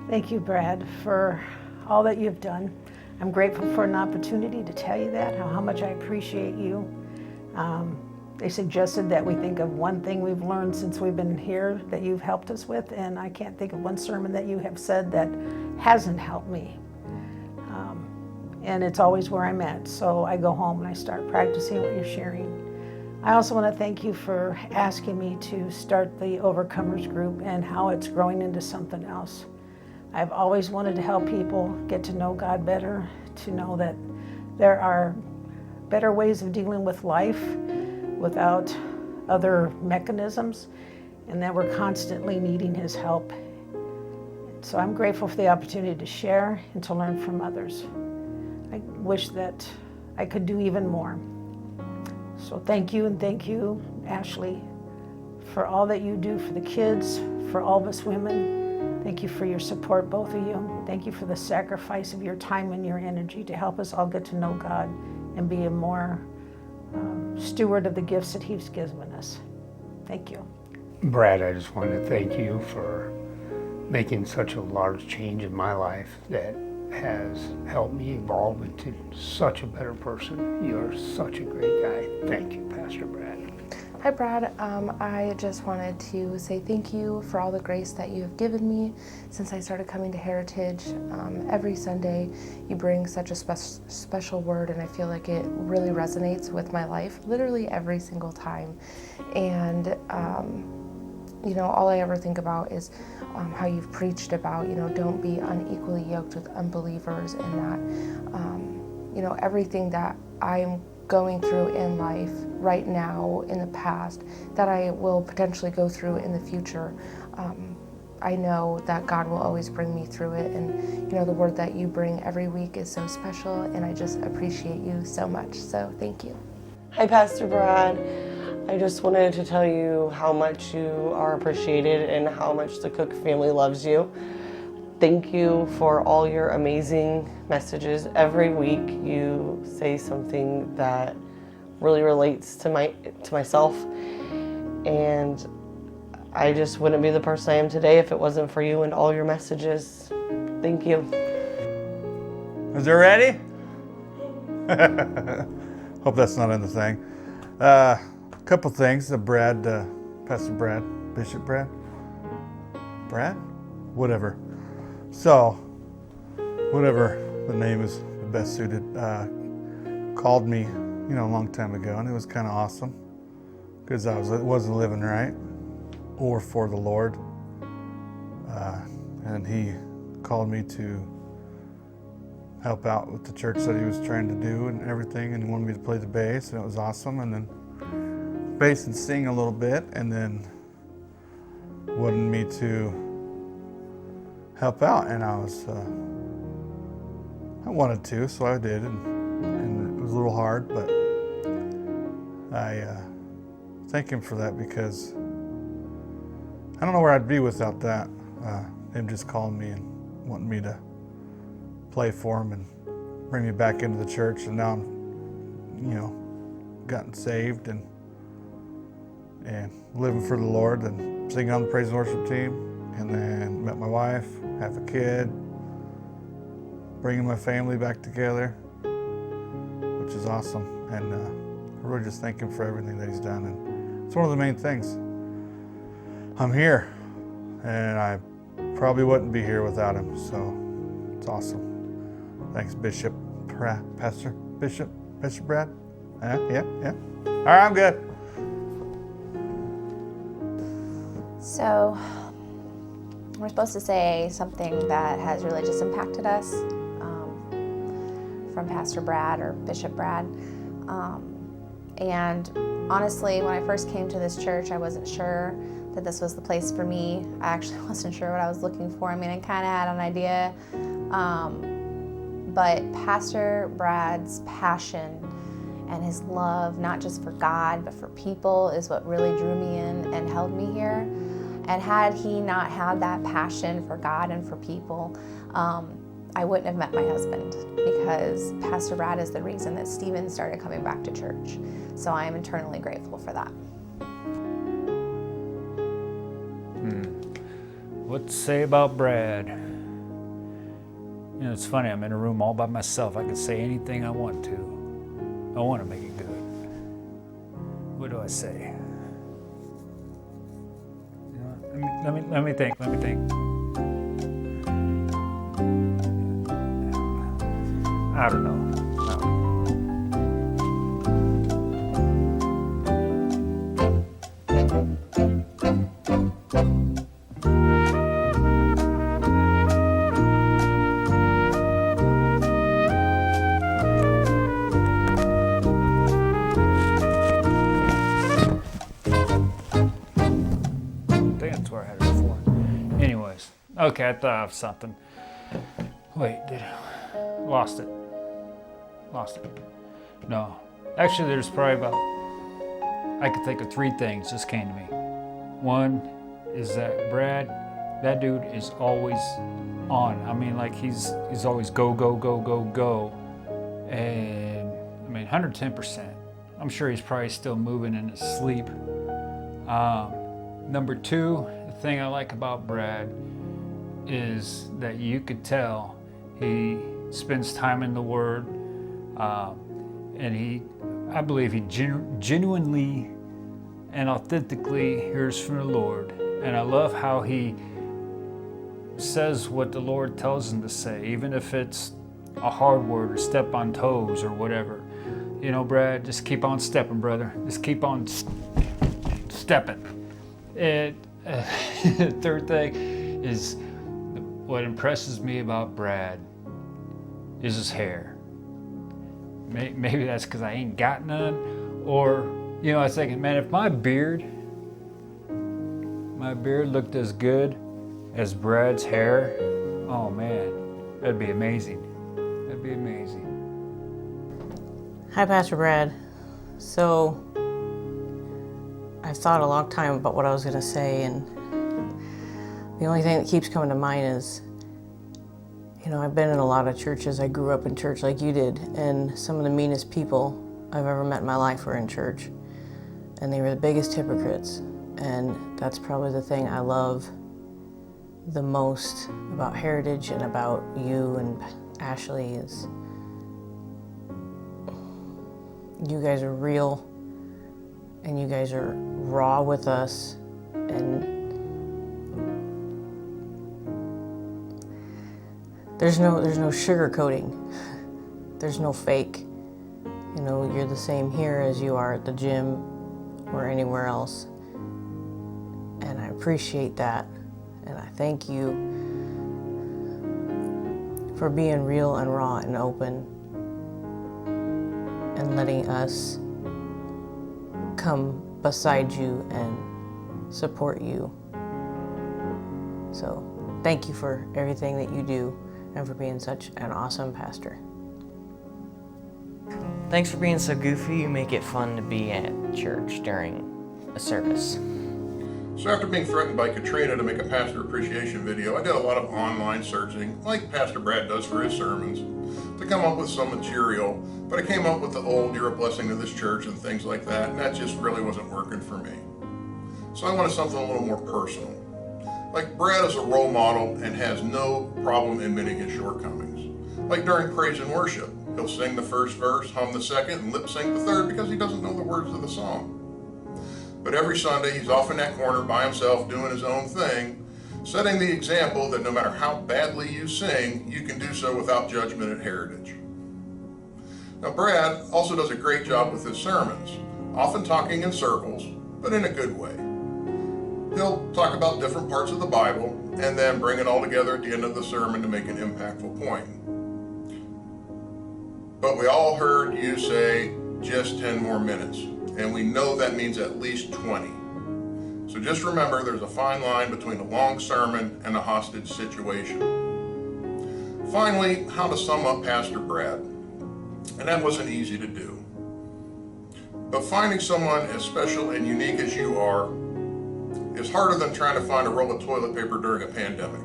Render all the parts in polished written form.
Thank you, Brad, for all that you've done. I'm grateful for an opportunity to tell you that, how much I appreciate you. They suggested that we think of one thing we've learned since we've been here that you've helped us with, and I can't think of one sermon that you have said that hasn't helped me. And it's always where I'm at, so I go home and I start practicing what you're sharing. I also want to thank you for asking me to start the Overcomers group and how it's growing into something else. I've always wanted to help people get to know God better, to know that there are better ways of dealing with life without other mechanisms, and that we're constantly needing His help. So I'm grateful for the opportunity to share and to learn from others. I wish that I could do even more. So thank you, and thank you, Ashley, for all that you do for the kids, for all of us women. Thank you for your support, both of you. Thank you for the sacrifice of your time and your energy to help us all get to know God and be a more steward of the gifts that He's given us. Thank you. Brad, I just want to thank you for making such a large change in my life that has helped me evolve into such a better person. You're such a great guy. Thank you, Pastor Brad. Hi, Brad. I just wanted to say thank you for all the grace that you have given me since I started coming to Heritage. Every Sunday, you bring such a special word, and I feel like it really resonates with my life, literally every single time. And all I ever think about is how you've preached about, don't be unequally yoked with unbelievers, and that, everything that I'm going through in life right now, in the past, that I will potentially go through in the future, I know that God will always bring me through it. And, the word that you bring every week is so special, and I just appreciate you so much. So thank you. Hi, Pastor Brad. I just wanted to tell you how much you are appreciated and how much the Cook family loves you. Thank you for all your amazing messages. Every week you say something that really relates to myself, and I just wouldn't be the person I am today if it wasn't for you and all your messages. Thank you. Is it ready? Hope that's not in the thing. Couple things. Brad, Pastor Brad, Bishop Brad, whatever. So, whatever the name is the best suited, called me, a long time ago, and it was kind of awesome because I wasn't living right or for the Lord, and he called me to help out with the church that he was trying to do and everything, and he wanted me to play the bass, and it was awesome. And then bass and sing a little bit, and then wanted me to help out, and I wanted to, so I did, and it was a little hard, but I thank him for that, because I don't know where I'd be without that. Him just calling me and wanting me to play for him and bring me back into the church, and now I'm, gotten saved and living for the Lord and singing on the praise and worship team, and then met my wife, have a kid, bringing my family back together, which is awesome. And I really just thank him for everything that he's done. And it's one of the main things. I'm here, and I probably wouldn't be here without him, so it's awesome. Thanks, Bishop Brad. Bishop Brad? Yeah. All right, I'm good. So, we're supposed to say something that has really just impacted us from Pastor Brad or Bishop Brad. And honestly, when I first came to this church, I wasn't sure that this was the place for me. I actually wasn't sure what I was looking for. I mean, I kind of had an idea. But Pastor Brad's passion and his love, not just for God, but for people, is what really drew me in and held me here. And had he not had that passion for God and for people, I wouldn't have met my husband, because Pastor Brad is the reason that Stephen started coming back to church. So I am eternally grateful for that. What to say about Brad? You know, it's funny, I'm in a room all by myself. I can say anything I want to. I want to make it good. What do I say? You know, let me think. I don't know. I think that's where I had it before. Anyways, okay, I thought of something. Wait, lost it. No, actually, there's probably about. I could think of 3 things just came to me. One is that Brad, that dude is always on. I mean, like he's always go, and I mean 110%. I'm sure he's probably still moving in his sleep. Number 2, the thing I like about Brad is that you could tell he spends time in the Word, and I believe he genuinely and authentically hears from the Lord. And I love how he says what the Lord tells him to say, even if it's a hard word or step on toes or whatever. You know, Brad, just keep on stepping, brother. Just keep on stepping. Third thing is what impresses me about Brad is his hair. Maybe that's because I ain't got none, or you know, I was thinking, man, if my beard looked as good as Brad's hair, oh man, that'd be amazing. That'd be amazing. Hi, Pastor Brad. So, I've thought a long time about what I was going to say, and the only thing that keeps coming to mind is, you know, I've been in a lot of churches. I grew up in church like you did, and some of the meanest people I've ever met in my life were in church, and they were the biggest hypocrites. And that's probably the thing I love the most about Heritage and about you and Ashley is you guys are real, and you guys are raw with us, and there's no sugarcoating. There's no fake. You know, you're the same here as you are at the gym or anywhere else. And I appreciate that. And I thank you for being real and raw and open and letting us come beside you and support you. So thank you for everything that you do and for being such an awesome pastor. Thanks for being so goofy. You make it fun to be at church during a service. So after being threatened by Katrina to make a pastor appreciation video, I did a lot of online searching, like Pastor Brad does for his sermons, to come up with some material. But I came up with the old, "You're a blessing to this church" and things like that, and that just really wasn't working for me. So I wanted something a little more personal. Like, Brad is a role model and has no problem admitting his shortcomings. Like during praise and worship, he'll sing the first verse, hum the second, and lip sync the third because he doesn't know the words of the song. But every Sunday, he's off in that corner by himself doing his own thing, setting the example that no matter how badly you sing, you can do so without judgment at Heritage. Now, Brad also does a great job with his sermons, often talking in circles, but in a good way. He'll talk about different parts of the Bible and then bring it all together at the end of the sermon to make an impactful point. But we all heard you say just 10 more minutes, and we know that means at least 20. So just remember, there's a fine line between a long sermon and a hostage situation. Finally, how to sum up Pastor Brad. And that wasn't easy to do. But finding someone as special and unique as you are is harder than trying to find a roll of toilet paper during a pandemic.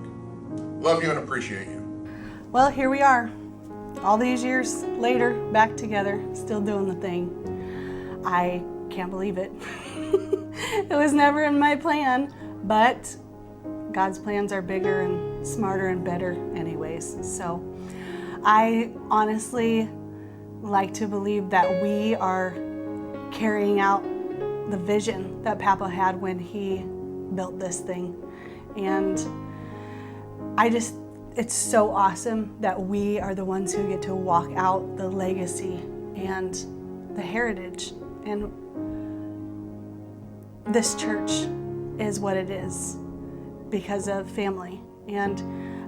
Love you and appreciate you. Well, here we are, all these years later, back together, still doing the thing. I can't believe it. It was never in my plan, but God's plans are bigger and smarter and better anyways. So I honestly like to believe that we are carrying out the vision that Papa had when he built this thing. And it's so awesome that we are the ones who get to walk out the legacy and the heritage. And this church is what it is because of family. And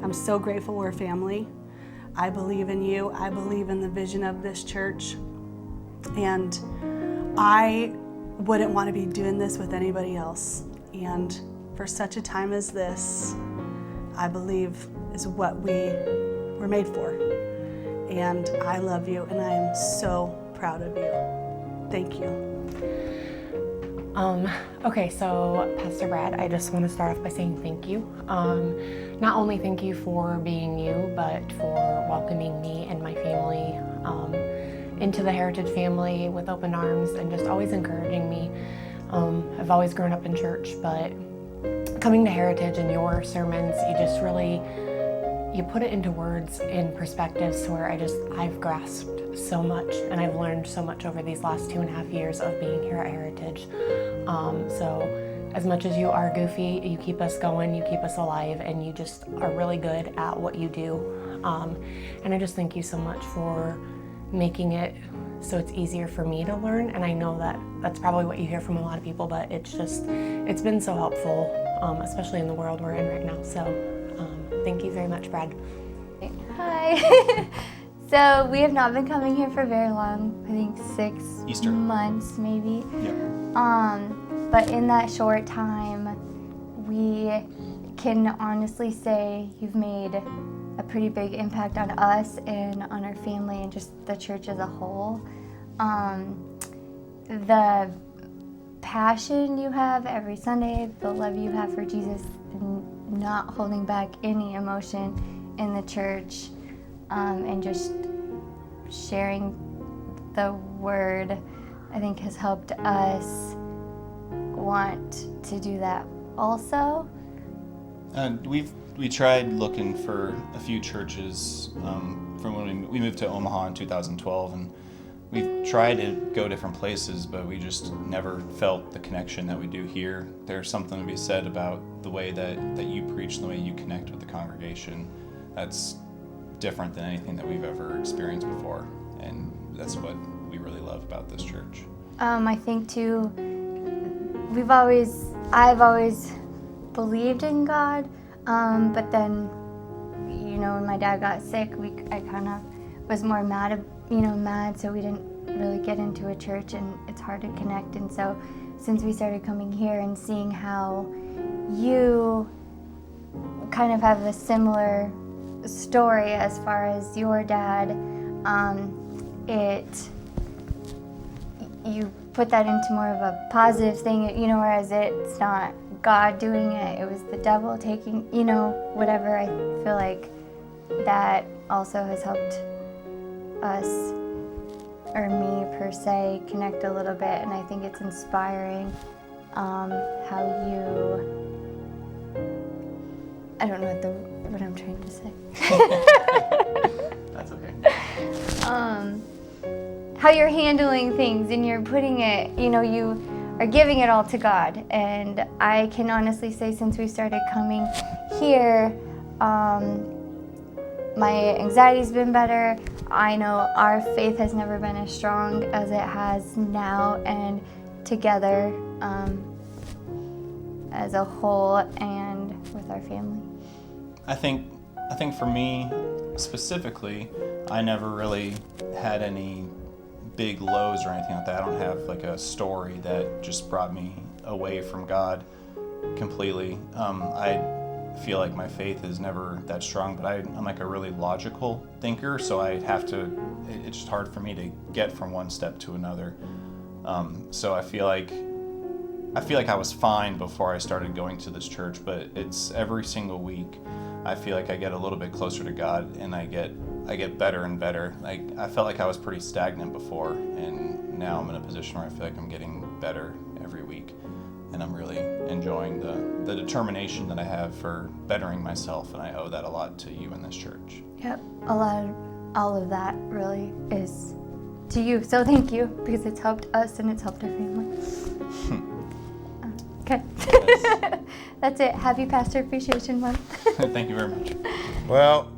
I'm so grateful we're family. I believe in you. I believe in the vision of this church. And I wouldn't want to be doing this with anybody else. And for such a time as this, I believe is what we were made for. And I love you, and I am so proud of you. Thank you. Okay, so Pastor Brad, I just want to start off by saying thank you. Not only thank you for being you, but for welcoming me and my family into the Heritage family with open arms and just always encouraging me. I've always grown up in church, but coming to Heritage and your sermons, you put it into words and perspectives to where I've grasped so much, and I've learned so much over these last 2.5 years of being here at Heritage. So as much as you are goofy, you keep us going, you keep us alive, and you just are really good at what you do. And I just thank you so much for making it so it's easier for me to learn. And I know that that's probably what you hear from a lot of people, but it's been so helpful, especially in the world we're in right now. So thank you very much, Brad. Hi. So we have not been coming here for very long. I think 6 months maybe. Yep. But in that short time, we can honestly say you've made a pretty big impact on us and on our family and just the church as a whole. The passion you have every Sunday, the love you have for Jesus, not holding back any emotion in the church, and just sharing the word, I think has helped us want to do that also. We tried looking for a few churches from when we moved to Omaha in 2012, and we've tried to go different places, but we just never felt the connection that we do here. There's something to be said about the way that you preach and the way you connect with the congregation. That's different than anything that we've ever experienced before, and that's what we really love about this church. I think too, I've always believed in God, but then, when my dad got sick, I kind of was more mad, so we didn't really get into a church, and it's hard to connect. And so since we started coming here and seeing how you kind of have a similar story as far as your dad, you put that into more of a positive thing, whereas it's not God doing it, it was the devil taking, whatever. I feel like that also has helped us, or me per se, connect a little bit, and I think it's inspiring how you, I don't know what I'm trying to say. That's okay. How you're handling things, and you're putting it, you are giving it all to God. And I can honestly say, since we started coming here, my anxiety's been better. I know our faith has never been as strong as it has now, and together as a whole and with our family. I think for me specifically, I never really had any big lows or anything like that. I don't have like a story that just brought me away from God completely. I feel like my faith is never that strong, but I'm like a really logical thinker, so it's just hard for me to get from one step to another. So I feel like I was fine before I started going to this church, but it's every single week I feel like I get a little bit closer to God, and I get better and better. Like, I felt like I was pretty stagnant before, and now I'm in a position where I feel like I'm getting better every week, and I'm really enjoying the determination that I have for bettering myself, and I owe that a lot to you in this church. Yep, a lot all of that really is to you. So thank you, because it's helped us and it's helped our family. Okay. That's it. Happy Pastor Appreciation Month. Thank you very much. Well,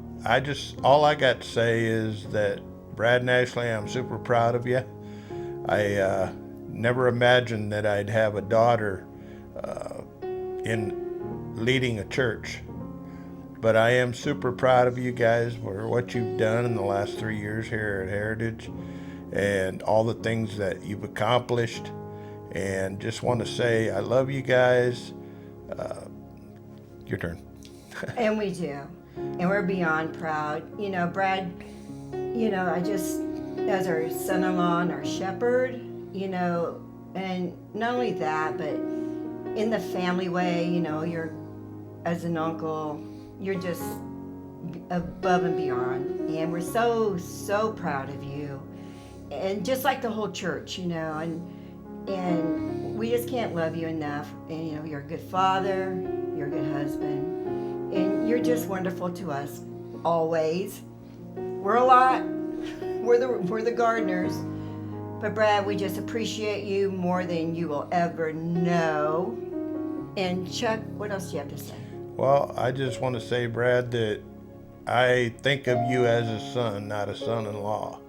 all I got to say is that Brad and Ashley, I'm super proud of you. I never imagined that I'd have a daughter in leading a church. But I am super proud of you guys for what you've done in the last 3 years here at Heritage and all the things that you've accomplished. And just want to say I love you guys. Your turn. And we do. And we're beyond proud. You know, Brad, you know, as our son-in-law and our shepherd, you know, and not only that, but in the family way, you know, you're, as an uncle, you're just above and beyond. And we're so, so proud of you. And just like the whole church, you know, and we just can't love you enough. And, you know, you're a good father, you're a good husband, and you're just wonderful to us, always. We're a lot. We're the gardeners. But Brad, we just appreciate you more than you will ever know. And Chuck, what else do you have to say? Well, I just want to say, Brad, that I think of you as a son, not a son-in-law.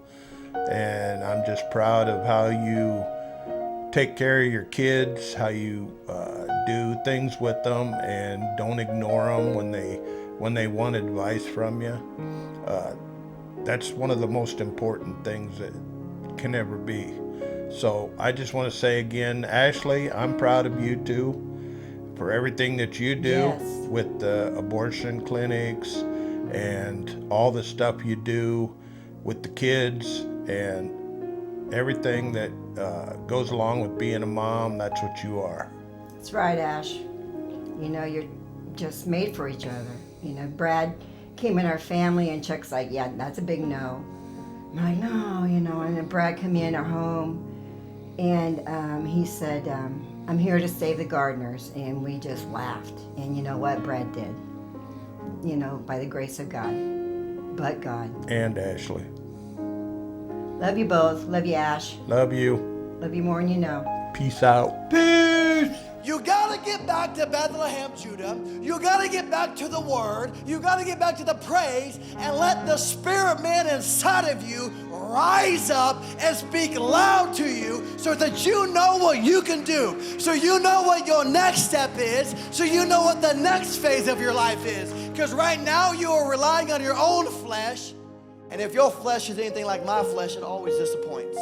And I'm just proud of how you take care of your kids, how you do things with them and don't ignore them when they want advice from you. That's one of the most important things that can ever be. So I just want to say again, Ashley, I'm proud of you too for everything that you do. Yes. With the abortion clinics and all the stuff you do with the kids and everything that goes along with being a mom. That's what you are. That's right, Ash. You know, you're just made for each other. You know, Brad came in our family and Chuck's like, yeah, that's a big no. I'm like, no, you know, and then Brad came in our home and he said, I'm here to save the gardeners. And we just laughed. And you know what Brad did? You know, by the grace of God. But God. And Ashley. Love you both. Love you, Ash. Love you. Love you more than you know. Peace out. Peace! You gotta get back to Bethlehem, Judah. You gotta get back to the Word. You gotta get back to the praise and let the Spirit man inside of you rise up and speak loud to you so that you know what you can do. So you know what your next step is. So you know what the next phase of your life is. Because right now you are relying on your own flesh. And if your flesh is anything like my flesh, it always disappoints.